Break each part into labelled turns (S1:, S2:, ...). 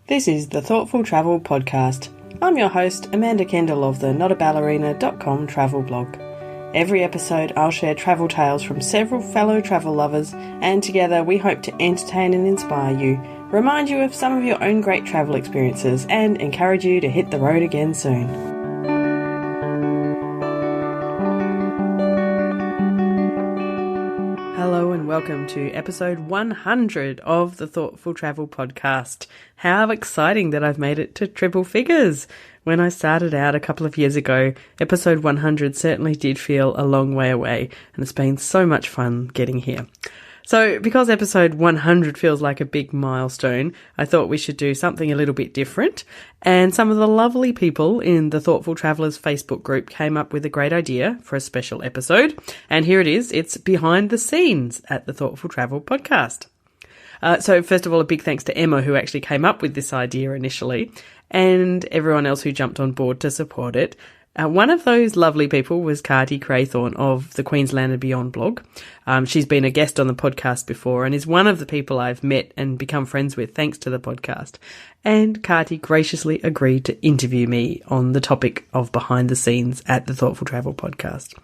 S1: This is the Thoughtful Travel Podcast. I'm your host, Amanda Kendall of the notaballerina.com travel blog. Every episode I'll share travel tales from several fellow travel lovers, and together we hope to entertain and inspire you, remind you of some of your own great travel experiences, and encourage you to hit the road again soon. Hello and welcome to episode 100 of the Thoughtful Travel Podcast. How exciting that I've made it to triple figures. When I started out a couple of years ago, episode 100 certainly did feel a long way away, and it's been so much fun getting here. So because episode 100 feels like a big milestone, I thought we should do something a little bit different. And some of the lovely people in the Thoughtful Travellers Facebook group came up with a great idea for a special episode. And here it is. It's behind the scenes at the Thoughtful Travel Podcast. So first of all, a big thanks to Emma, who actually came up with this idea initially, and everyone else who jumped on board to support it. One of those lovely people was Carty Craythorne of the Queensland and Beyond blog. She's been a guest on the podcast before and is one of the people I've met and become friends with thanks to the podcast. And Carty graciously agreed to interview me on the topic of behind the scenes at the Thoughtful Travel Podcast.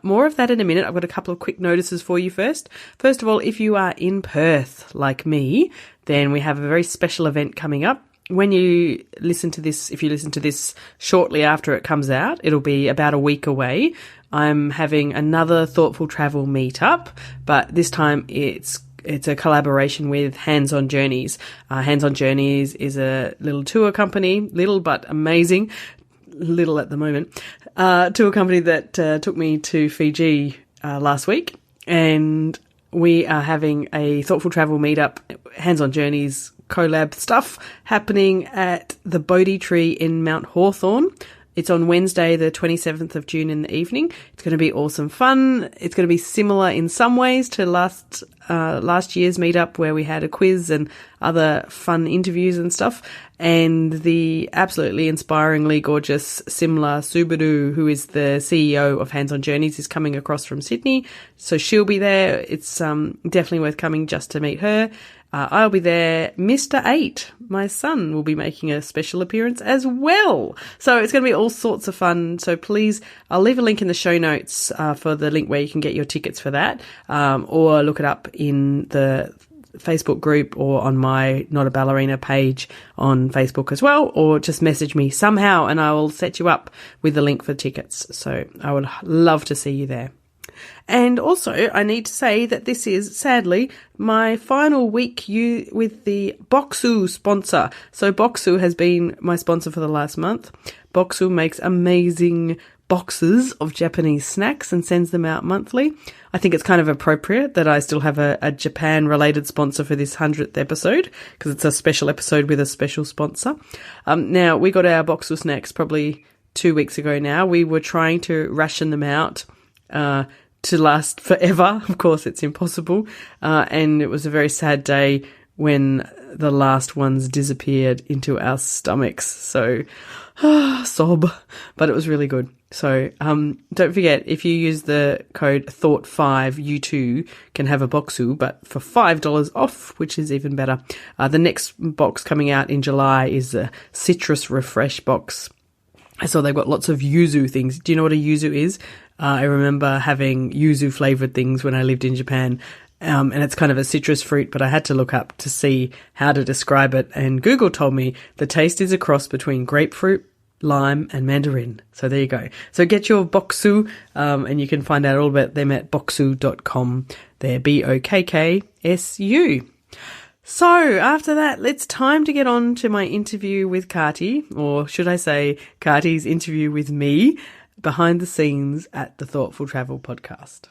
S1: More of that in a minute. I've got a couple of quick notices for you first. First of all, if you are in Perth like me, then we have a very special event coming up. When you listen to this, if you listen to this shortly after it comes out, it'll be about a week away. I'm having another Thoughtful Travel meetup, but this time it's a collaboration with Hands On Journeys. Hands On Journeys is a little tour company, little but amazing, little at the moment, tour company that took me to Fiji last week, and we are having a Thoughtful Travel meetup, Hands On Journeys collab stuff happening at the Bodhi Tree in Mount Hawthorn. It's on Wednesday, the 27th of June in the evening. It's going to be awesome fun. It's going to be similar in some ways to last year's meetup where we had a quiz and other fun interviews and stuff. And the absolutely inspiringly gorgeous Simla Subadu, who is the CEO of Hands On Journeys, is coming across from Sydney. So she'll be there. It's definitely worth coming just to meet her. I'll be there. Mr. 8, my son, will be making a special appearance as well. So it's going to be all sorts of fun. So please, I'll leave a link in the show notes for the link where you can get your tickets for that, or look it up in the Facebook group or on my Not a Ballerina page on Facebook as well, or just message me somehow and I will set you up with the link for tickets. So I would love to see you there. And also, I need to say that this is, sadly, my final week with the Boxu sponsor. So Boxu has been my sponsor for the last month. Boxu makes amazing boxes of Japanese snacks and sends them out monthly. I think it's kind of appropriate that I still have a Japan-related sponsor for this 100th episode, because it's a special episode with a special sponsor. Now, we got our Boxu snacks probably 2 weeks ago now. We were trying to ration them out to last forever. Of course, it's impossible. And it was a very sad day when the last ones disappeared into our stomachs. So, sob. But it was really good. So, don't forget, if you use the code THOUGHT5, you too can have a Boxu, but for $5 off, which is even better. The next box coming out in July is the Citrus Refresh box. So they've got lots of yuzu things. Do you know what a yuzu is? I remember having yuzu flavoured things when I lived in Japan, and it's kind of a citrus fruit, but I had to look up to see how to describe it, and Google told me the taste is a cross between grapefruit, lime, and mandarin. So there you go. So get your Boxu, and you can find out all about them at boxu.com. They're BOKKSU. So after that, it's time to get on to my interview with Carty, or should I say Carty's interview with me, behind the scenes at the Thoughtful Travel Podcast.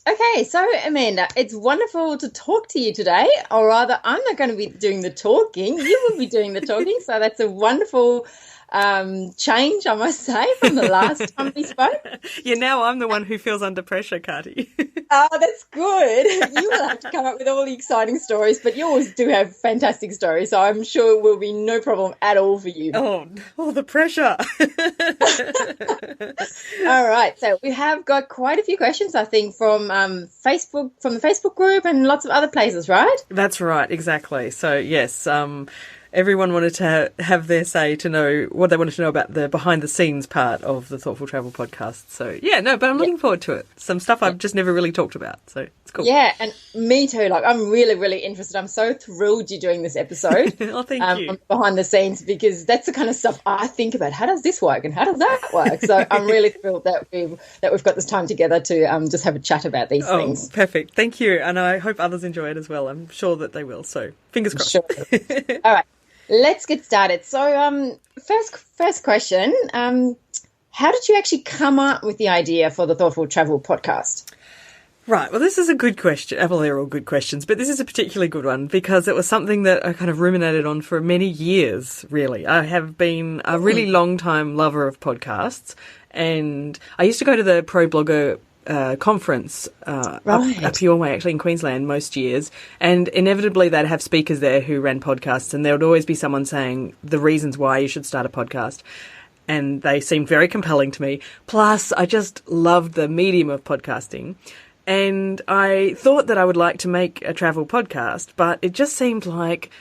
S2: Okay, so Amanda, it's wonderful to talk to you today, or rather I'm not going to be doing the talking, you will be doing the talking, so that's a wonderful change, I must say, from the last time we spoke.
S1: Yeah, now I'm the one who feels under pressure, Carty.
S2: Oh, that's good. You will have to come up with all the exciting stories, but you always do have fantastic stories, so I'm sure it will be no problem at all for you.
S1: Oh, the pressure.
S2: All right, so we have got quite a few questions, I think, from the Facebook group and lots of other places, right?
S1: That's right, exactly. So, yes, everyone wanted to have their say, to know what they wanted to know about the behind the scenes part of the Thoughtful Travel podcast. So yeah, no, but I'm looking forward to it. Some stuff I've just never really talked about, so it's cool.
S2: Yeah, and me too. Like, I'm really, really interested. I'm so thrilled you're doing this episode.
S1: Oh, thank you.
S2: Behind the scenes, because that's the kind of stuff I think about. How does this work and how does that work? So I'm really thrilled that we've got this time together to just have a chat about these things.
S1: Perfect. Thank you, and I hope others enjoy it as well. I'm sure that they will. So fingers crossed.
S2: Sure. All right, let's get started. So first question. How did you actually come up with the idea for the Thoughtful Travel podcast?
S1: Right, well, this is a good question. Well, they're all good questions, but this is a particularly good one because it was something that I kind of ruminated on for many years, really. I have been a really long-time lover of podcasts, and I used to go to the Pro Blogger conference up your way, actually, in Queensland most years, and inevitably they'd have speakers there who ran podcasts, and there would always be someone saying the reasons why you should start a podcast. And they seemed very compelling to me. Plus, I just loved the medium of podcasting. And I thought that I would like to make a travel podcast, but it just seemed like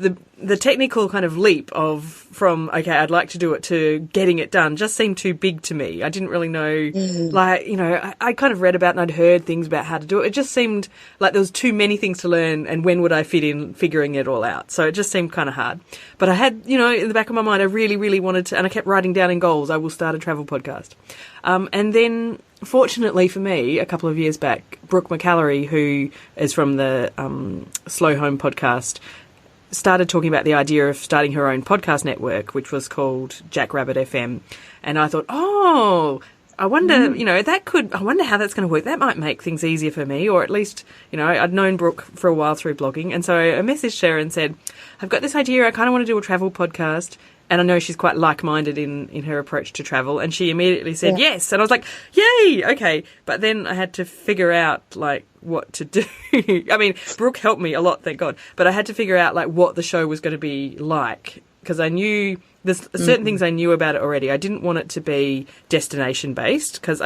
S1: the technical kind of leap from, okay, I'd like to do it, to getting it done just seemed too big to me. I didn't really know, I kind of read about and I'd heard things about how to do it. It just seemed like there was too many things to learn, and when would I fit in figuring it all out? So it just seemed kind of hard. But I had, in the back of my mind, I really, really wanted to, and I kept writing down in goals, I will start a travel podcast. And then, fortunately for me, a couple of years back, Brooke McAlary, who is from the Slow Home podcast, started talking about the idea of starting her own podcast network, which was called Jackrabbit FM. And I thought, I wonder, I wonder how that's going to work. That might make things easier for me, or at least, I'd known Brooke for a while through blogging. And so I messaged her and said, I've got this idea. I kind of want to do a travel podcast. And I know she's quite like-minded in her approach to travel. And she immediately said yes. And I was like, yay, okay. But then I had to figure out, what to do. I mean, Brooke helped me a lot, thank God. But I had to figure out, what the show was going to be like. Because I knew there's certain things I knew about it already. I didn't want it to be destination-based, because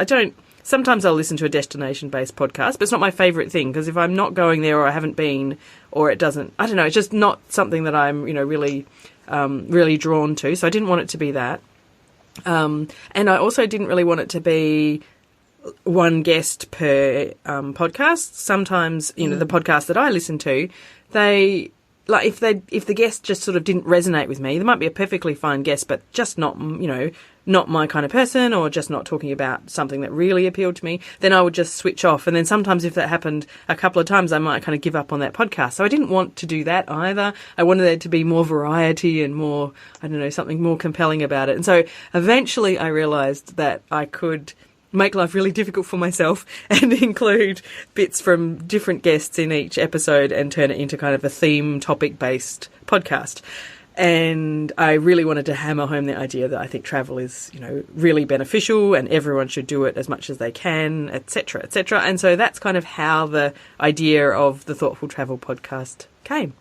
S1: sometimes I'll listen to a destination-based podcast, but it's not my favourite thing, because if I'm not going there, or I haven't been, or it doesn't, I don't know, it's just not something that I'm, really drawn to. So I didn't want it to be that. And I also didn't really want it to be one guest per podcast. Sometimes, the podcasts that I listen to, they, if the guest just sort of didn't resonate with me, there might be a perfectly fine guest, but just not, not my kind of person, or just not talking about something that really appealed to me, then I would just switch off. And then sometimes if that happened a couple of times, I might kind of give up on that podcast. So I didn't want to do that either. I wanted there to be more variety and more, something more compelling about it. And so eventually I realised that I could make life really difficult for myself and include bits from different guests in each episode and turn it into kind of a theme topic-based podcast. And I really wanted to hammer home the idea that I think travel is, really beneficial, and everyone should do it as much as they can, etc., etc. And so that's kind of how the idea of the Thoughtful Travel podcast came.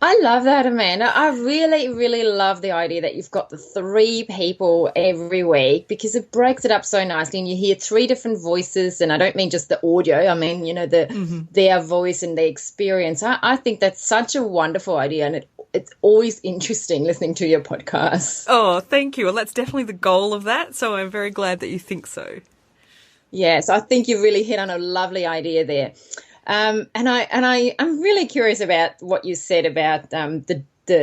S2: I love that, Amanda. I really, really love the idea that you've got the 3 people every week, because it breaks it up so nicely, and you hear 3 different voices. And I don't mean just the audio. I mean, their voice and their experience. I think that's such a wonderful idea, and it's always interesting listening to your podcast.
S1: Oh, thank you. Well, that's definitely the goal of that. So I'm very glad that you think so.
S2: Yes, I think you really hit on a lovely idea there. And I'm really curious about what you said about the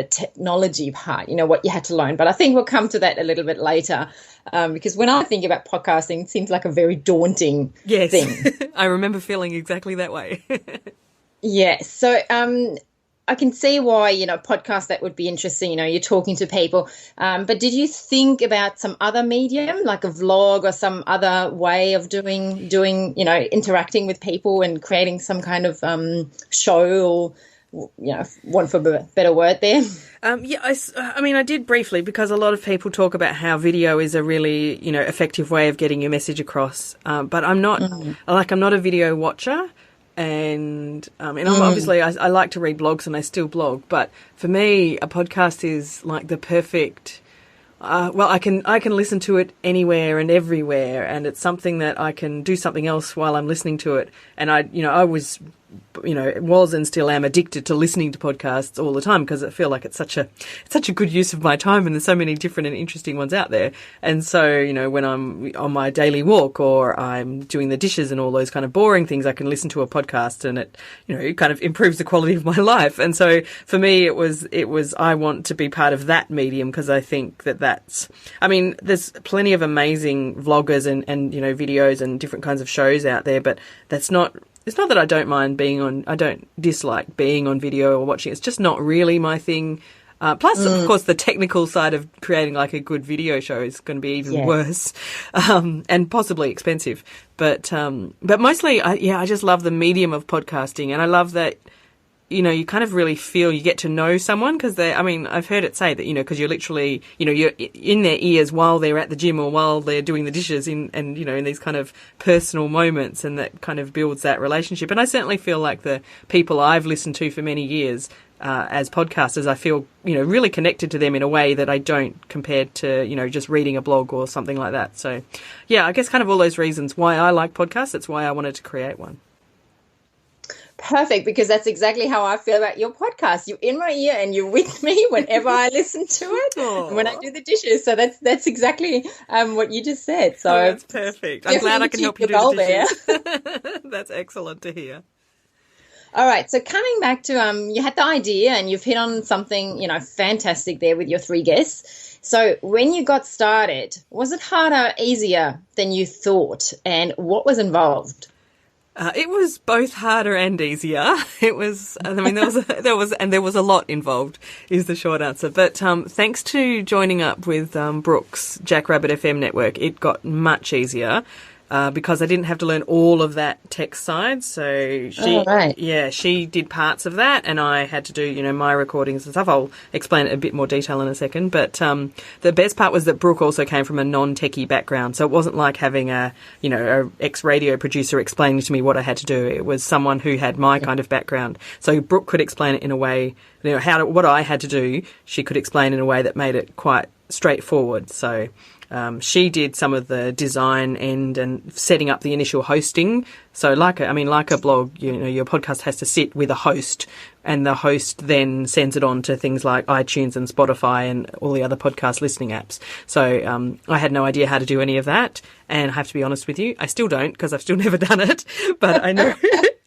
S2: technology part, what you had to learn. But I think we'll come to that a little bit later, because when I think about podcasting, it seems like a very daunting thing.
S1: I remember feeling exactly that way.
S2: Yes. So I can see why, podcasts that would be interesting, you're talking to people. But did you think about some other medium, like a vlog or some other way of doing, interacting with people and creating some kind of show, or, one for a better word there?
S1: I did briefly, because a lot of people talk about how video is a really, effective way of getting your message across. But I'm not, I'm not a video watcher. And obviously I like to read blogs, and I still blog, but for me a podcast is like the perfect I can listen to it anywhere and everywhere, and it's something that I can do something else while I'm listening to it. And I was was and still am addicted to listening to podcasts all the time because I feel like it's such a good use of my time, and there's so many different and interesting ones out there. And so, when I'm on my daily walk or I'm doing the dishes and all those kind of boring things, I can listen to a podcast, and it, it kind of improves the quality of my life. And so for me, it was I want to be part of that medium because I think there's plenty of amazing vloggers and videos and different kinds of shows out there, but it's not that I don't I don't dislike being on video or watching. It's just not really my thing. Plus, of course, the technical side of creating like a good video show is going to be even worse, and possibly expensive. But mostly, I just love the medium of podcasting, and I love that, you kind of really feel you get to know someone because I've heard it say that, because you're literally, you're in their ears while they're at the gym or while they're doing the dishes in these kind of personal moments, and that kind of builds that relationship. And I certainly feel like the people I've listened to for many years, as podcasters, I feel, really connected to them in a way that I don't compared to, just reading a blog or something like that. So yeah, I guess kind of all those reasons why I like podcasts. That's why I wanted to create one.
S2: Perfect, because that's exactly how I feel about your podcast. You're in my ear and you're with me whenever I listen to it and when I do the dishes. So that's exactly what you just said. So
S1: that's perfect. I'm glad I can help you do the dishes. That's excellent to hear.
S2: All right. So coming back to you had the idea and you've hit on something, fantastic there with your 3 guests. So when you got started, was it harder, easier than you thought? And what was involved?
S1: It was both harder and easier. It was, there was a lot involved, is the short answer. But thanks to joining up with Brooke's Jackrabbit FM network, it got much easier. Because I didn't have to learn all of that tech side. So she did parts of that, and I had to do, my recordings and stuff. I'll explain it in a bit more detail in a second. But the best part was that Brooke also came from a non-techie background. So it wasn't like having a ex-radio producer explaining to me what I had to do. It was someone who had my kind of background. So Brooke could explain it in a way, what I had to do, she could explain in a way that made it quite straightforward. So she did some of the design end and setting up the initial hosting. So like a blog, your podcast has to sit with a host, and the host then sends it on to things like iTunes and Spotify and all the other podcast listening apps. So I had no idea how to do any of that, and I have to be honest with you, I still don't, because I've still never done it, but I know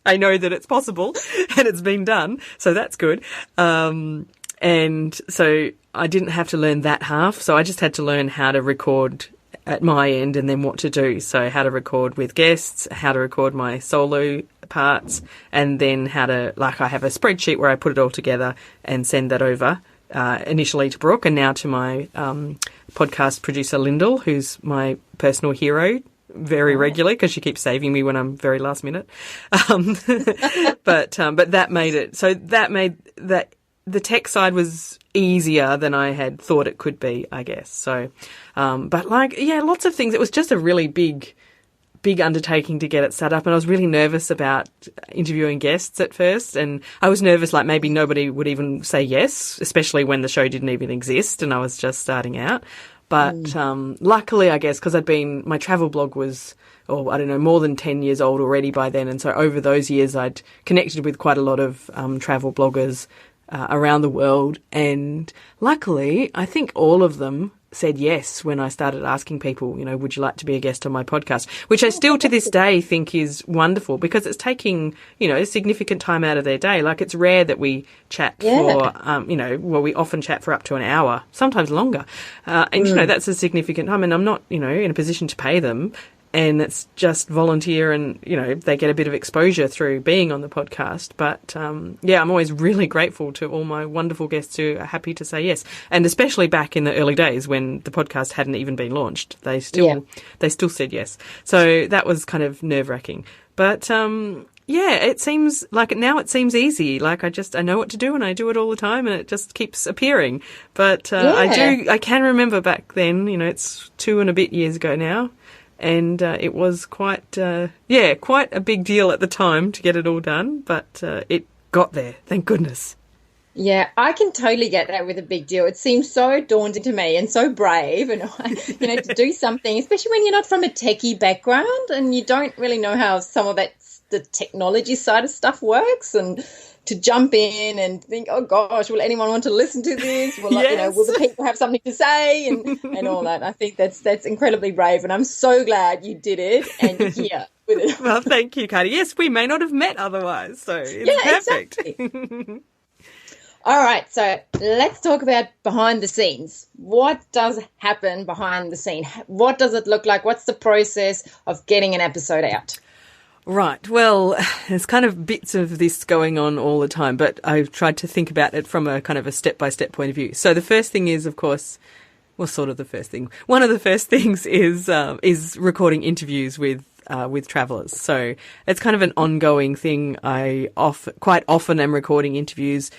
S1: I know that it's possible and it's been done, so that's good. And so I didn't have to learn that half. So I just had to learn how to record at my end and then what to do. So how to record with guests, how to record my solo parts, and then how to, I have a spreadsheet where I put it all together and send that over initially to Brooke and now to my podcast producer, Lyndall, who's my personal hero very regularly because she keeps saving me when I'm very last minute. But that made it, so that made that the tech side was easier than I had thought it could be, I guess. So, but lots of things. It was just a really big undertaking to get it set up. And I was really nervous about interviewing guests at first. And I was nervous, maybe nobody would even say yes, especially when the show didn't even exist and I was just starting out. But, luckily, I guess, because my travel blog was, more than 10 years old already by then. And so over those years, I'd connected with quite a lot of, travel bloggers, around the world, and luckily I think all of them said yes when I started asking people, would you like to be a guest on my podcast, which I still to this day think is wonderful because it's taking, a significant time out of their day. It's rare that we chat for, we often chat for up to an hour, sometimes longer. And that's a significant time, and I'm not, in a position to pay them. And it's just volunteer and, they get a bit of exposure through being on the podcast. But, I'm always really grateful to all my wonderful guests who are happy to say yes. And especially back in the early days when the podcast hadn't even been launched, they still said yes. So that was kind of nerve-wracking. But, it seems like now it seems easy. I know what to do and I do it all the time and it just keeps appearing. But, I can remember back then, it's 2 and a bit years ago now. And it was quite a big deal at the time to get it all done, but it got there, thank goodness.
S2: Yeah, I can totally get that with a big deal. It seems so daunting to me and so brave, and to do something, especially when you're not from a techie background and you don't really know how some of that the technology side of stuff works, and to jump in and think, oh gosh, will anyone want to listen to this? Will
S1: Yes.
S2: will the people have something to say, and all that? I think that's incredibly brave, and I'm so glad you did it and you're here with it.
S1: Well, thank you, Cardi. Yes, we may not have met otherwise, so it's perfect.
S2: Exactly. All right, so let's talk about behind the scenes. What does happen behind the scene? What does it look like? What's the process of getting an episode out?
S1: Right. Well, there's kind of bits of this going on all the time, but I've tried to think about it from a kind of a step-by-step point of view. So the first thing is, of course, well, sort of the first thing. One of the first things is recording interviews with travellers. So it's kind of an ongoing thing. I quite often am recording interviews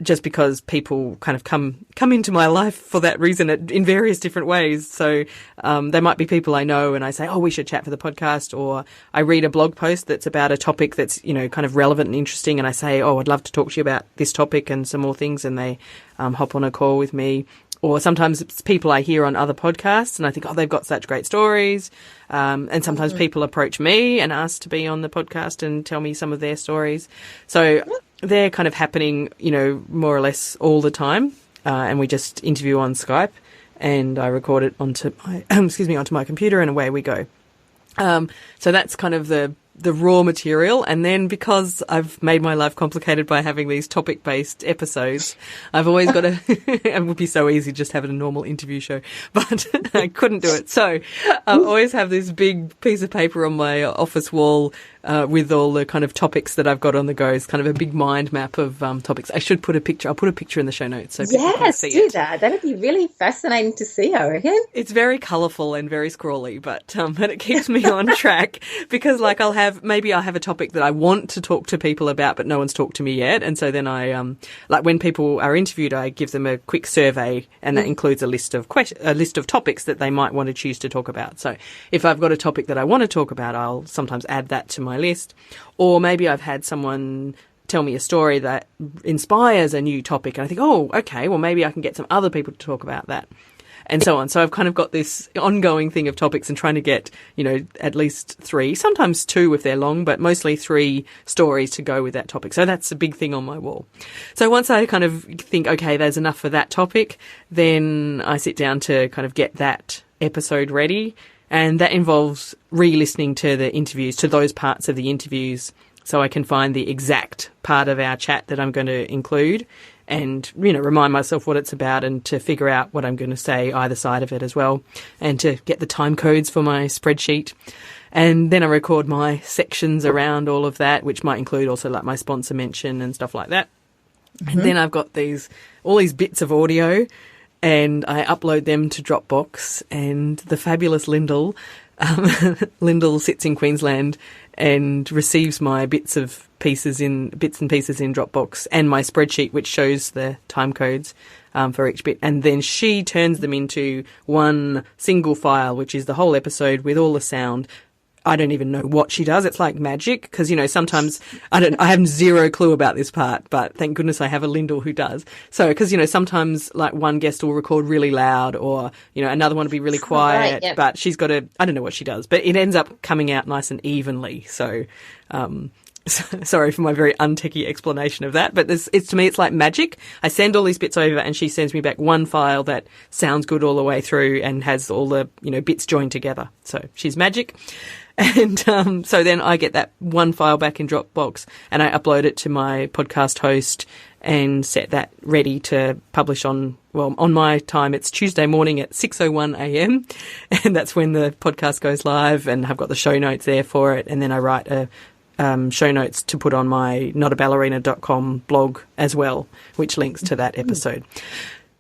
S1: just because people kind of come into my life for that reason in various different ways. So they might be people I know and I say, oh, we should chat for the podcast, or I read a blog post that's about a topic that's, kind of relevant and interesting, and I say, oh, I'd love to talk to you about this topic and some more things, and they hop on a call with me. Or sometimes it's people I hear on other podcasts and I think, oh, they've got such great stories. And sometimes people approach me and ask to be on the podcast and tell me some of their stories. So they're kind of happening, more or less all the time. And we just interview on Skype and I record it onto my computer, and away we go. So that's kind of the raw material. And then because I've made my life complicated by having these topic-based episodes, I've always got to, it would be so easy just having a normal interview show, but I couldn't do it. So I always have this big piece of paper on my office wall with all the kind of topics that I've got on the go. It's kind of a big mind map of topics. I should put a picture. I'll put a picture in the show notes so people can see
S2: do that. That'd be really fascinating to see, I reckon.
S1: It's very colourful and very scrawly, but it keeps me on track because, like, I'll have a topic that I want to talk to people about, but no one's talked to me yet, and so then I like when people are interviewed, I give them a quick survey, and that includes a list of topics that they might want to choose to talk about. So if I've got a topic that I want to talk about, I'll sometimes add that to my list, or maybe I've had someone tell me a story that inspires a new topic, and I think, oh, okay, well, maybe I can get some other people to talk about that, and so on. So I've kind of got this ongoing thing of topics and trying to get, at least 3, sometimes 2 if they're long, but mostly 3 stories to go with that topic. So that's a big thing on my wall. So once I kind of think, okay, there's enough for that topic, then I sit down to kind of get that episode ready. And that involves re-listening to the interviews, to those parts of the interviews, so I can find the exact part of our chat that I'm going to include and, remind myself what it's about and to figure out what I'm going to say either side of it as well, and to get the time codes for my spreadsheet. And then I record my sections around all of that, which might include also like my sponsor mention and stuff like that. Mm-hmm. And then I've got all these bits of audio, and I upload them to Dropbox, and the fabulous Lyndall sits in Queensland and receives my bits and pieces in Dropbox and my spreadsheet, which shows the time codes for each bit. And then she turns them into one single file, which is the whole episode with all the sound. I don't even know what she does. It's like magic because, sometimes I have zero clue about this part, but thank goodness I have a Lyndall who does. So, because, sometimes like one guest will record really loud or, another one will be really quiet, right, yep. But she's got I don't know what she does, but it ends up coming out nice and evenly. So, sorry for my very untechy explanation of that, but to me, it's like magic. I send all these bits over and she sends me back one file that sounds good all the way through and has all the, bits joined together. So she's magic. And so then I get that one file back in Dropbox and I upload it to my podcast host and set that ready to publish on my time. It's Tuesday morning at 6:01 a.m. and that's when the podcast goes live, and I've got the show notes there for it. And then I write show notes to put on my notaballerina.com blog as well, which links to that episode.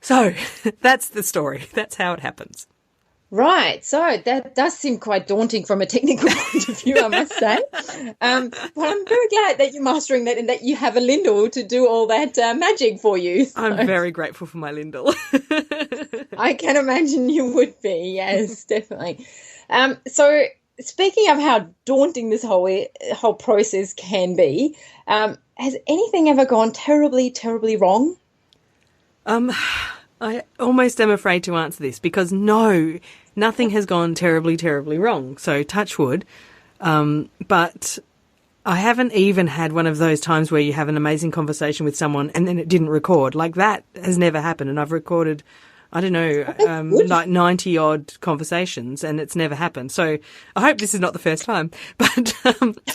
S1: So that's the story. That's how it happens.
S2: Right. So that does seem quite daunting from a technical point of view, I must say. But I'm very glad that you're mastering that and that you have a Lyndall to do all that magic for you. So.
S1: I'm very grateful for my Lyndall.
S2: I can imagine you would be. Yes, definitely. So speaking of how daunting this whole process can be, has anything ever gone terribly, terribly wrong?
S1: I almost am afraid to answer this because no, nothing has gone terribly, terribly wrong. So touch wood. But I haven't even had one of those times where you have an amazing conversation with someone and then it didn't record. Like, that has never happened. And I've recorded, I don't know, like 90 odd conversations, and it's never happened. So I hope this is not the first time, but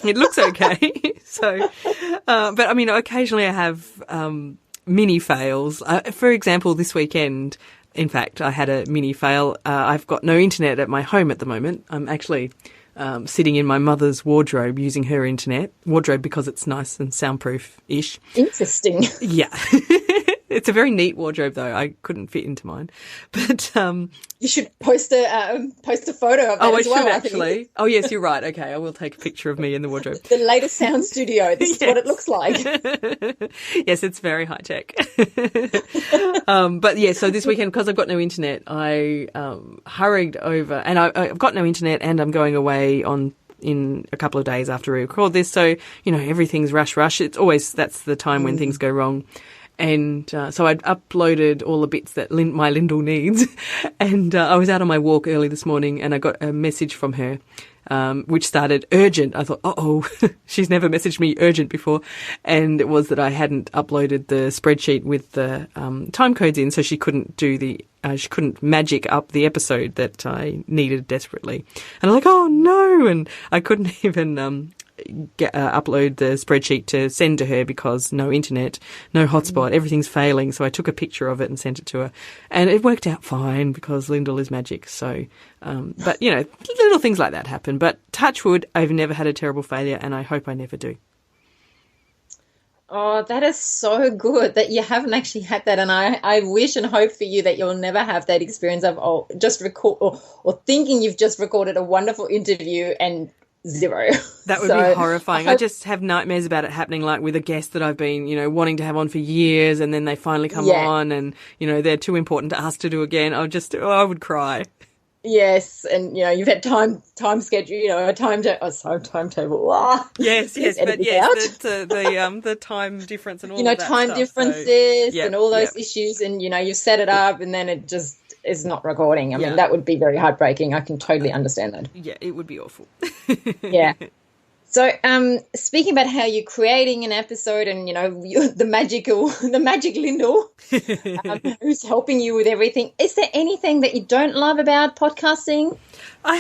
S1: it looks okay. So, but I mean, occasionally I have mini fails. For example, this weekend, in fact, I had a mini fail. I've got no internet at my home at the moment. I'm actually sitting in my mother's wardrobe using her internet wardrobe because it's nice and soundproof-ish.
S2: Interesting.
S1: Yeah. It's a very neat wardrobe, though. I couldn't fit into mine. But
S2: you should post a photo of that as well.
S1: I should actually. Oh, yes, you're right. Okay, I will take a picture of me in the wardrobe.
S2: The latest sound studio. This is what it looks like.
S1: Yes, it's very high tech. But yeah, so this weekend, because I've got no internet, I hurried over, and I've got no internet, and I'm going away in a couple of days after we record this. So, everything's rush. It's always, that's the time when things go wrong. And so I'd uploaded all the bits that my Lyndall needs. And I was out on my walk early this morning, and I got a message from her, which started urgent. I thought, uh-oh, she's never messaged me urgent before. And it was that I hadn't uploaded the spreadsheet with the time codes in, so she couldn't she couldn't magic up the episode that I needed desperately. And I was like, oh no! And I couldn't even upload the spreadsheet to send to her because no internet, no hotspot, everything's failing. So I took a picture of it and sent it to her, and it worked out fine because Lyndall is magic. So, but little things like that happen. But touch wood, I've never had a terrible failure, and I hope I never do.
S2: Oh, that is so good that you haven't actually had that. And I wish and hope for you that you'll never have that experience of just record or thinking you've just recorded a wonderful interview and zero.
S1: That would be horrifying. I just have nightmares about it happening, like with a guest that I've been, wanting to have on for years, and then they finally come on and, they're too important to ask to do again. I would cry.
S2: Yes, and you've had time schedule, a timetable.
S1: Yes, but yes, the time difference and all of that
S2: time
S1: stuff,
S2: differences and all those issues, and you've set it up, and then it just is not recording. I mean, that would be very heartbreaking. I can totally understand that.
S1: Yeah, it would be awful.
S2: Yeah. So, speaking about how you're creating an episode and, the magic Lyndall, who's helping you with everything, is there anything that you don't love about podcasting?
S1: I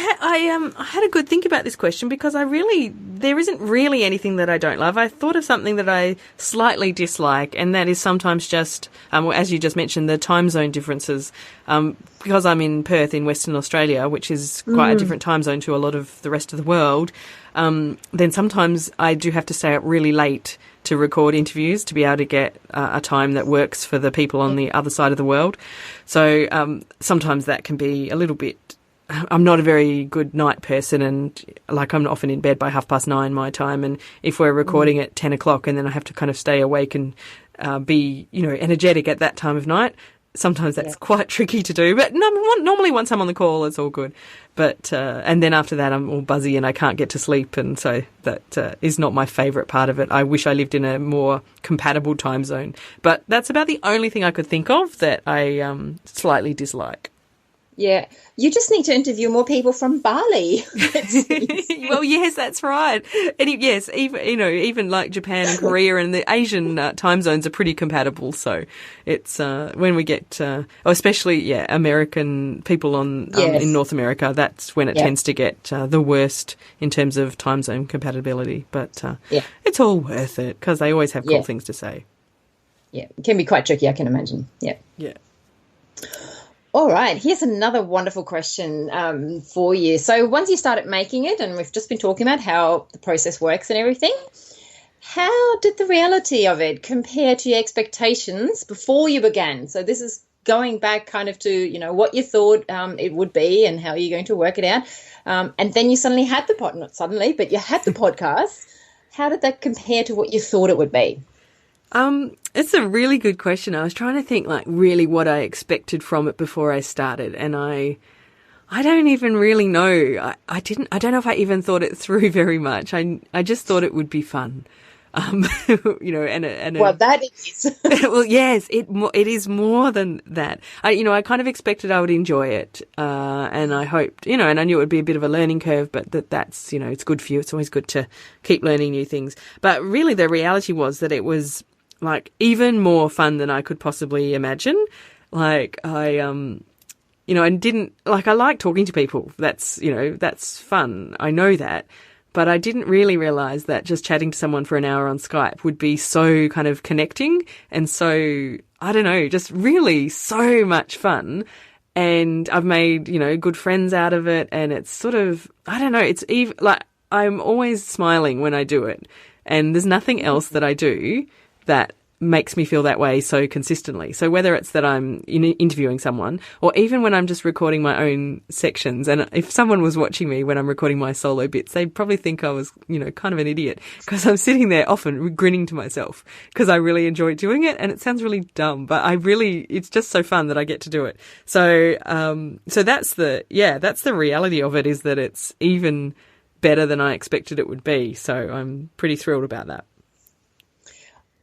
S1: had a good think about this question because there isn't really anything that I don't love. I thought of something that I slightly dislike, and that is sometimes just, as you just mentioned, the time zone differences. Because I'm in Perth in Western Australia, which is quite a different time zone to a lot of the rest of the world, then sometimes I do have to stay up really late to record interviews to be able to get a time that works for the people on the other side of the world. So sometimes that can be a little bit... I'm not a very good night person, and I'm often in bed by 9:30 my time, and if we're recording at 10 o'clock and then I have to kind of stay awake and be, energetic at that time of night, sometimes that's quite tricky to do. But normally once I'm on the call, it's all good. But and then after that, I'm all buzzy and I can't get to sleep, and so that is not my favourite part of it. I wish I lived in a more compatible time zone. But that's about the only thing I could think of that I slightly dislike.
S2: Yeah, you just need to interview more people from Bali.
S1: Well, yes, that's right. And yes, even like Japan and Korea and the Asian time zones are pretty compatible. So it's when we get, especially American people in North America, that's when it tends to get the worst in terms of time zone compatibility. But it's all worth it because they always have cool things to say.
S2: Yeah, it can be quite tricky, I can imagine. Yeah.
S1: Yeah.
S2: All right, here's another wonderful question for you. So once you started making it, and we've just been talking about how the process works and everything, how did the reality of it compare to your expectations before you began? So this is going back kind of to, what you thought it would be and how you're going to work it out. And then you suddenly had not suddenly, but you had the podcast. How did that compare to what you thought it would be?
S1: It's a really good question. I was trying to think really what I expected from it before I started, and I don't even really know. I don't know if I even thought it through very much. I just thought it would be fun.
S2: Well, that is.
S1: Well, yes, it is more than that. I kind of expected I would enjoy it, and I hoped, and I knew it would be a bit of a learning curve, but that's, it's good for you. It's always good to keep learning new things. But really, the reality was that it was like even more fun than I could possibly imagine. Like and didn't like I like talking to people. That's fun. I know that. But I didn't really realise that just chatting to someone for an hour on Skype would be so kind of connecting and so, I don't know, just really so much fun. And I've made, good friends out of it. And it's sort of, I don't know, it's even like I'm always smiling when I do it. And there's nothing else that I do that makes me feel that way so consistently. So whether it's that I'm interviewing someone or even when I'm just recording my own sections, and if someone was watching me when I'm recording my solo bits, they'd probably think I was, kind of an idiot because I'm sitting there often grinning to myself because I really enjoy doing it. And it sounds really dumb, but it's just so fun that I get to do it. So, so that's the reality of it, is that it's even better than I expected it would be. So I'm pretty thrilled about that.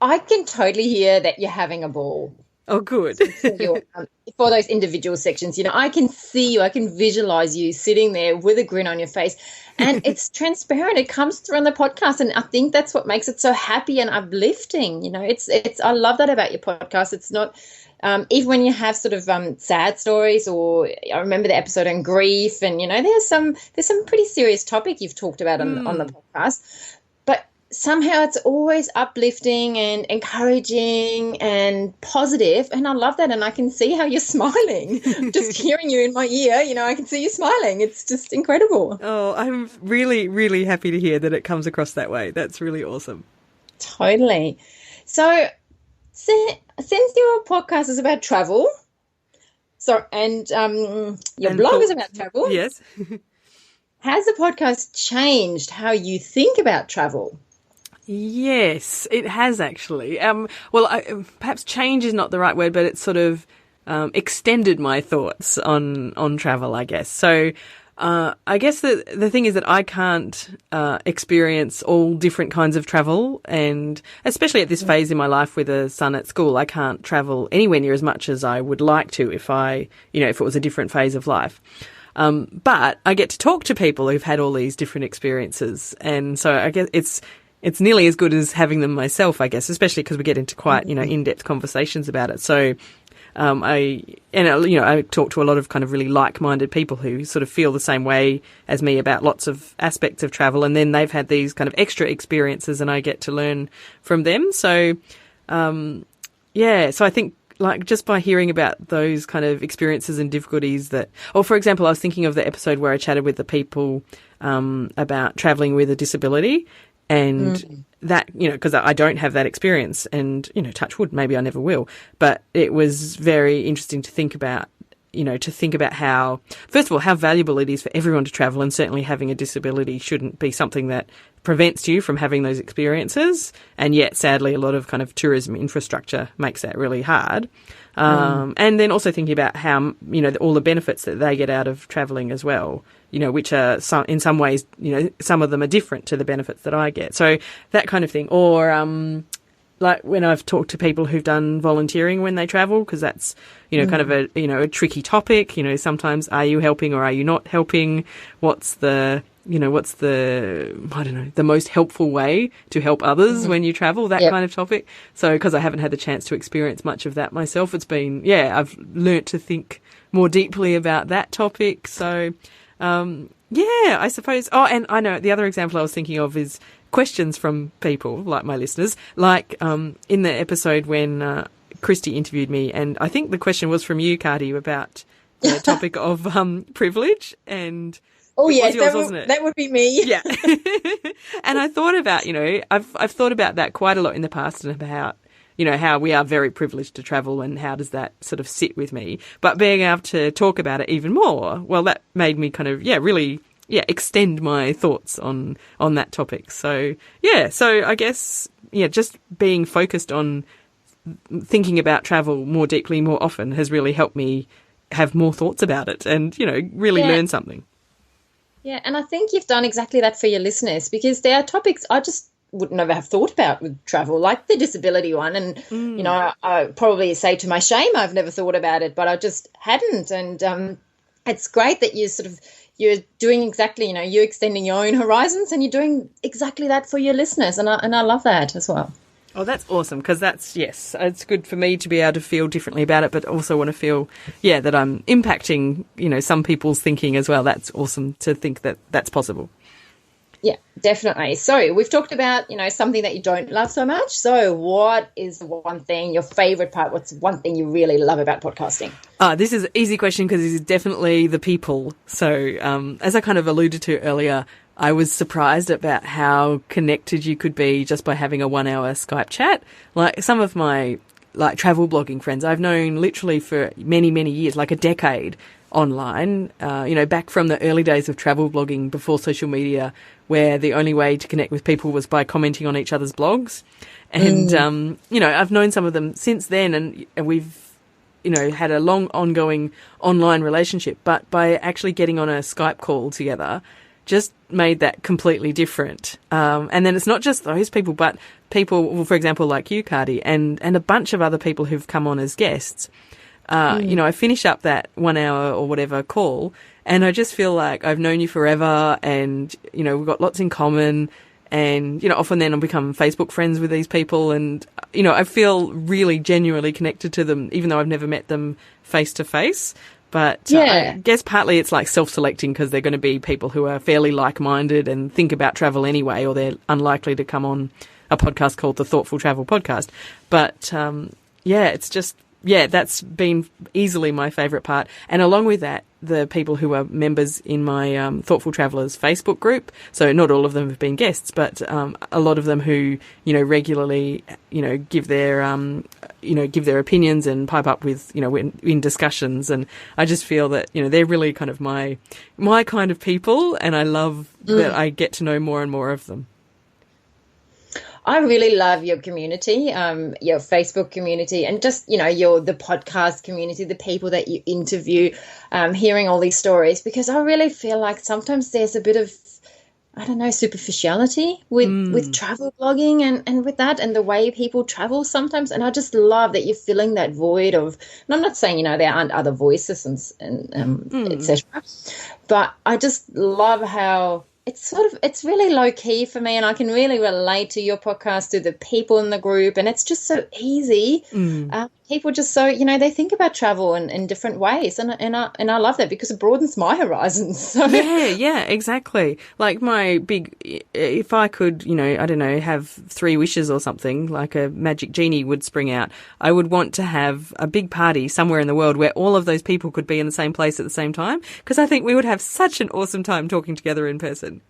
S2: I can totally hear that you're having a ball.
S1: Oh, good.
S2: For those individual sections, I can see you, I can visualize you sitting there with a grin on your face, and it's transparent. It comes through on the podcast, and I think that's what makes it so happy and uplifting. It's I love that about your podcast. It's not even when you have sort of sad stories, or I remember the episode on grief, and there's some pretty serious topic you've talked about on the podcast. Somehow it's always uplifting and encouraging and positive, and I love that. And I can see how you're smiling just hearing you in my ear. I can see you smiling. It's just incredible.
S1: Oh, I'm really, really happy to hear that it comes across that way. That's really awesome.
S2: Totally. So since your podcast is about travel, and your blog is about travel,
S1: yes,
S2: has the podcast changed how you think about travel?
S1: Yes, it has actually. Perhaps change is not the right word, but it's sort of extended my thoughts on travel, I guess. So I guess the thing is that I can't experience all different kinds of travel, and especially at this phase in my life with a son at school, I can't travel anywhere near as much as I would like to if it was a different phase of life. But I get to talk to people who've had all these different experiences, and so I guess it's nearly as good as having them myself, I guess, especially because we get into quite, in-depth conversations about it. So, I talk to a lot of kind of really like-minded people who sort of feel the same way as me about lots of aspects of travel. And then they've had these kind of extra experiences and I get to learn from them. So, so I think like just by hearing about those kind of experiences and difficulties for example, I was thinking of the episode where I chatted with the people, about traveling with a disability. And that, because I don't have that experience and, touch wood, maybe I never will. But it was very interesting to think about, how, first of all, how valuable it is for everyone to travel, and certainly having a disability shouldn't be something that prevents you from having those experiences. And yet, sadly, a lot of kind of tourism infrastructure makes that really hard. And then also thinking about how, all the benefits that they get out of travelling as well, which are in some ways, some of them are different to the benefits that I get. So that kind of thing. Or, like when I've talked to people who've done volunteering when they travel, because that's, kind of a tricky topic. Sometimes are you helping or are you not helping? What's the the most helpful way to help others when you travel, that kind of topic. So, because I haven't had the chance to experience much of that myself, it's been, I've learnt to think more deeply about that topic. So, I suppose, and I know the other example I was thinking of is questions from people like my listeners, like, in the episode when, Christy interviewed me, and I think the question was from you, Cardi, about the topic of, privilege, and
S2: oh, yes,
S1: wasn't it?
S2: That would be me.
S1: Yeah. And I thought about, I've thought about that quite a lot in the past, and about, how we are very privileged to travel and how does that sort of sit with me. But being able to talk about it even more, well, that made me kind of, really, extend my thoughts on that topic. So, so I guess, just being focused on thinking about travel more deeply, more often has really helped me have more thoughts about it and, really learn something.
S2: Yeah, and I think you've done exactly that for your listeners, because there are topics I just would never have thought about with travel, like the disability one. And, you know, I probably say to my shame, I've never thought about it, but I just hadn't. And it's great that you're doing exactly, you know, you're extending your own horizons and you're doing exactly that for your listeners. And I love that as well.
S1: Oh, that's awesome, because yes, it's good for me to be able to feel differently about it, but also want to feel, that I'm impacting, you know, some people's thinking as well. That's awesome to think that that's possible.
S2: Yeah, definitely. So we've talked about, you know, something that you don't love so much. So what is the one thing, your favorite part? What's one thing you really love about podcasting?
S1: This is an easy question because this is definitely the people. So as I kind of alluded to earlier, I was surprised about how connected you could be just by having a 1 hour Skype chat. Like some of my travel blogging friends I've known literally for many, many years, like a decade online, back from the early days of travel blogging before social media, where the only way to connect with people was by commenting on each other's blogs. And, I've known some of them since then and we've, had a long ongoing online relationship, but by actually getting on a Skype call together, just made that completely different. And then it's not just those people, but people, for example, like you, Cardi, and a bunch of other people who've come on as guests. I finish up that 1 hour or whatever call and I just feel like I've known you forever and, we've got lots in common and, often then I'll become Facebook friends with these people and, I feel really genuinely connected to them, even though I've never met them face to face. But I guess partly it's like self-selecting because they're going to be people who are fairly like-minded and think about travel anyway, or they're unlikely to come on a podcast called the Thoughtful Travel Podcast. But, it's just, that's been easily my favourite part. And along with that, the people who are members in my Thoughtful Travellers Facebook group, so not all of them have been guests, but a lot of them who, regularly, give their opinions and pipe up with, in discussions. And I just feel that, they're really kind of my kind of people, and I love that I get to know more and more of them.
S2: I really love your community, your Facebook community, and just, the podcast community, the people that you interview, hearing all these stories, because I really feel like sometimes there's a bit of, superficiality with travel blogging and with that and the way people travel sometimes. And I just love that you're filling that void of, and I'm not saying, there aren't other voices and et cetera, but I just love how it's really low key for me, and I can really relate to your podcast, to the people in the group, and it's just so easy. People just so, they think about travel in different ways, and I love that because it broadens my horizons. So.
S1: Yeah, exactly. Like if I could, have 3 wishes or something, like a magic genie would spring out, I would want to have a big party somewhere in the world where all of those people could be in the same place at the same time, because I think we would have such an awesome time talking together in person.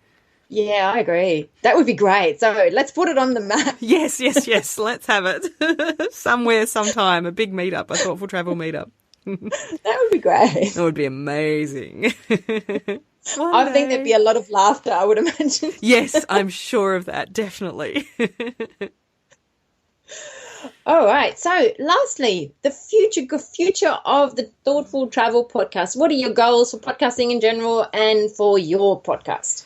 S2: Yeah, I agree. That would be great. So let's put it on the map.
S1: Yes. Let's have it. Somewhere, sometime, a big meetup, a Thoughtful Travel meetup.
S2: That would be great.
S1: That would be amazing.
S2: I think there'd be a lot of laughter, I would imagine.
S1: Yes, I'm sure of that, definitely.
S2: All right. So lastly, the future of the Thoughtful Travel Podcast. What are your goals for podcasting in general and for your podcast?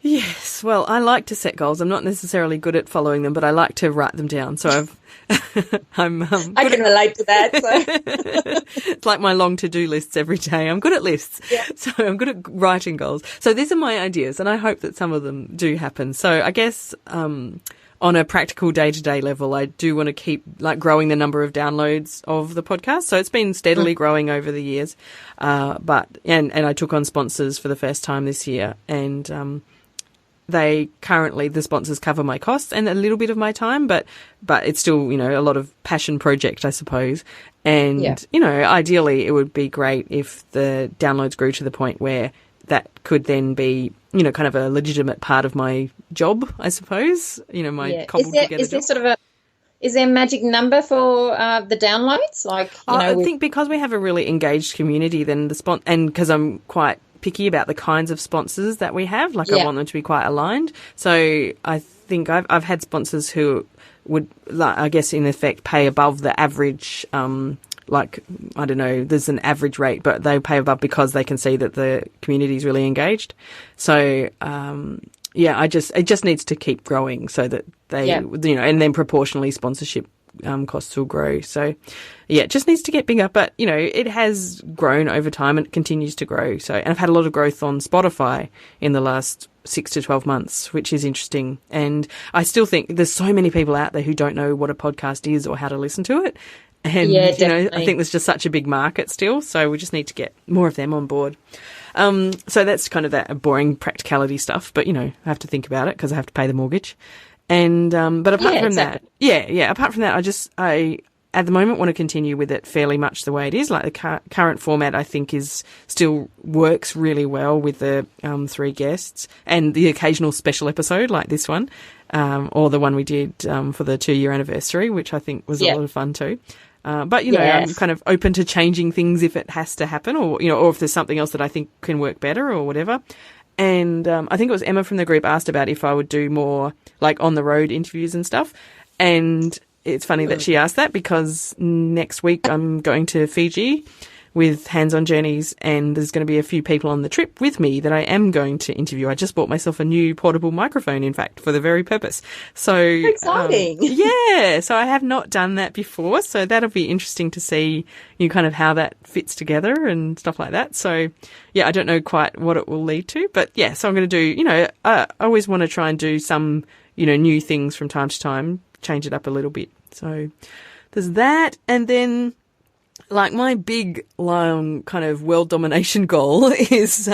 S1: Yes, well, I like to set goals. I'm not necessarily good at following them, but I like to write them down. So I can
S2: relate to that. So.
S1: It's like my long to-do lists every day. I'm good at lists.
S2: Yeah.
S1: So I'm good at writing goals. So these are my ideas, and I hope that some of them do happen. So I guess on a practical day-to-day level, I do want to keep growing the number of downloads of the podcast. So it's been steadily growing over the years. But I took on sponsors for the first time this year, and the sponsors cover my costs and a little bit of my time, but it's still, a lot of passion project, I suppose. And, ideally it would be great if the downloads grew to the point where that could then be, kind of a legitimate part of my job, I suppose, my cobbled together job.
S2: Is there a magic number for the downloads?
S1: I think because we have a really engaged community, then and because I'm quite picky about the kinds of sponsors that we have, I want them to be quite aligned. So I think I've had sponsors who would, I guess, in effect, pay above the average. I don't know, there's an average rate, but they pay above because they can see that the community is really engaged. So, it just needs to keep growing so that they, and then proportionally sponsorship costs will grow. So, it just needs to get bigger. But, it has grown over time and it continues to grow. So, and I've had a lot of growth on Spotify in the last 6 to 12 months, which is interesting. And I still think there's so many people out there who don't know what a podcast is or how to listen to it. And, I think there's just such a big market still. So we just need to get more of them on board. So that's kind of that boring practicality stuff. But, I have to think about it because I have to pay the mortgage. And, but apart from that, apart from that, I at the moment want to continue with it fairly much the way it is. Like the current format, I think still works really well with the 3 guests and the occasional special episode like this one, or the one we did for the 2-year anniversary, which I think was a lot of fun too. But, I'm kind of open to changing things if it has to happen or if there's something else that I think can work better or whatever. And I think it was Emma from the group asked about if I would do more like on the road interviews and stuff. And it's funny that she asked that because next week I'm going to Fiji with Hands on Journeys and there's going to be a few people on the trip with me that I am going to interview. I just bought myself a new portable microphone, in fact, for the very purpose. So
S2: exciting.
S1: So I have not done that before. So that'll be interesting to see kind of how that fits together and stuff like that. So I don't know quite what it will lead to, but so I'm going to do, I always want to try and do some, new things from time to time, change it up a little bit. So there's that. And then like my big, long kind of world domination goal is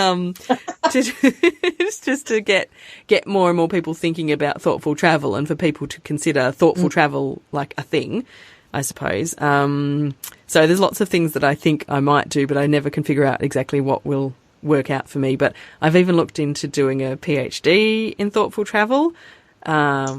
S1: just to get more and more people thinking about thoughtful travel and for people to consider thoughtful travel like a thing, I suppose. So there's lots of things that I think I might do, but I never can figure out exactly what will work out for me. But I've even looked into doing a PhD in thoughtful travel. I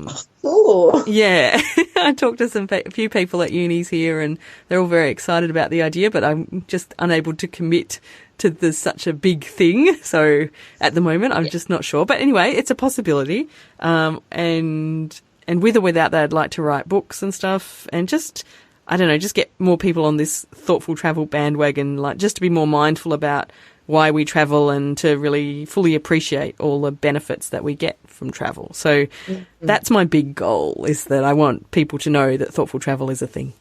S1: talked to a few people at unis here and they're all very excited about the idea, but I'm just unable to commit to such a big thing. So at the moment, I'm just not sure. But anyway, it's a possibility. And with or without that, I'd like to write books and stuff and just get more people on this thoughtful travel bandwagon, like just to be more mindful about why we travel and to really fully appreciate all the benefits that we get from travel. So that's my big goal, is that I want people to know that thoughtful travel is a thing.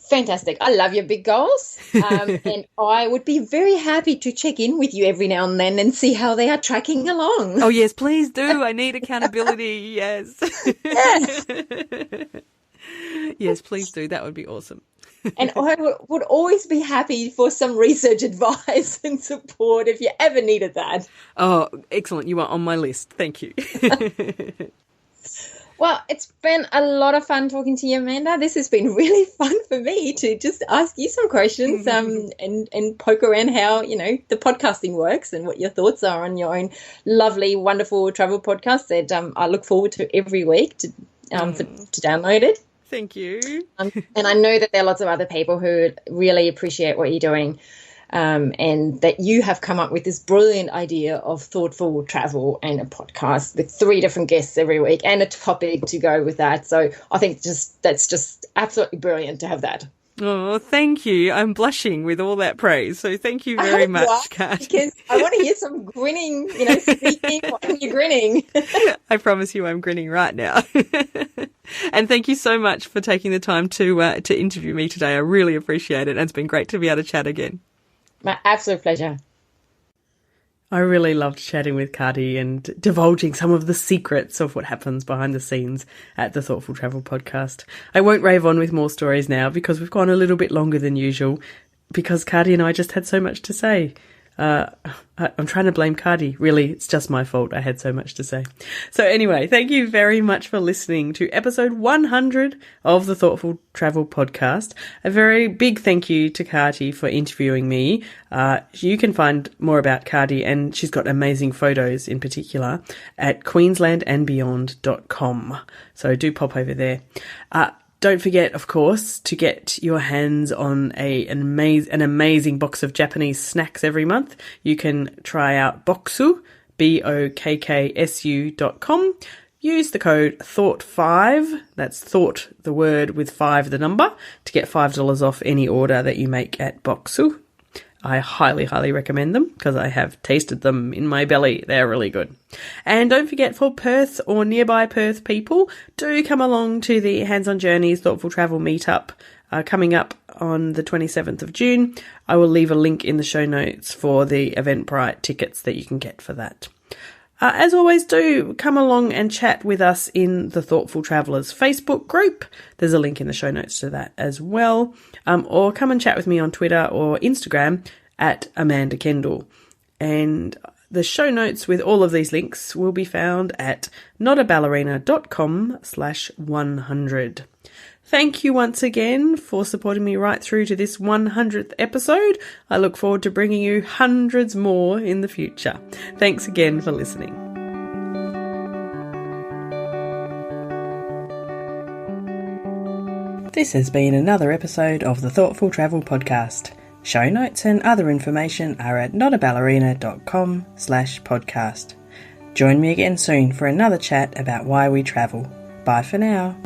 S2: Fantastic. I love your big goals. And I would be very happy to check in with you every now and then and see how they are tracking along.
S1: Oh, yes, please do. I need accountability. Yes.
S2: Yes.
S1: Yes, please do. That would be awesome.
S2: And I would always be happy for some research advice and support if you ever needed that.
S1: Oh, excellent. You are on my list. Thank you.
S2: Well, it's been a lot of fun talking to you, Amanda. This has been really fun for me to just ask you some questions and poke around how, the podcasting works and what your thoughts are on your own lovely, wonderful travel podcast that I look forward to every week to download it.
S1: Thank you.
S2: And I know that there are lots of other people who really appreciate what you're doing, and that you have come up with this brilliant idea of thoughtful travel and a podcast with 3 different guests every week and a topic to go with that. So I think that's just absolutely brilliant to have that.
S1: Oh, thank you. I'm blushing with all that praise. So thank you very much, Kat.
S2: Because I want to hear some grinning, speaking while you're grinning.
S1: I promise you I'm grinning right now. And thank you so much for taking the time to interview me today. I really appreciate it. And it's been great to be able to chat again.
S2: My absolute pleasure.
S1: I really loved chatting with Kati and divulging some of the secrets of what happens behind the scenes at the Thoughtful Travel podcast. I won't rave on with more stories now because we've gone a little bit longer than usual because Kati and I just had so much to say. I'm trying to blame Kati. Really, it's just my fault. I had so much to say. So anyway, thank you very much for listening to episode 100 of the Thoughtful Travel podcast. A very big thank you to Kati for interviewing me. You can find more about Kati, and she's got amazing photos in particular, at queenslandandbeyond.com. So do pop over there. Don't forget, of course, to get your hands on an amazing box of Japanese snacks every month. You can try out Bokksu, BOKKSU.com. Use the code THOUGHT5, that's thought the word with 5 the number, to get $5 off any order that you make at Bokksu. I highly, highly recommend them because I have tasted them in my belly. They're really good. And don't forget, for Perth or nearby Perth people, do come along to the Hands on Journeys Thoughtful Travel meetup coming up on the 27th of June. I will leave a link in the show notes for the Eventbrite tickets that you can get for that. As always, do come along and chat with us in the Thoughtful Travellers Facebook group. There's a link in the show notes to that as well. Or come and chat with me on Twitter or Instagram at Amanda Kendall. And the show notes with all of these links will be found at notaballerina.com/100. Thank you once again for supporting me right through to this 100th episode. I look forward to bringing you hundreds more in the future. Thanks again for listening. This has been another episode of the Thoughtful Travel Podcast. Show notes and other information are at notaballerina.com/podcast. Join me again soon for another chat about why we travel. Bye for now.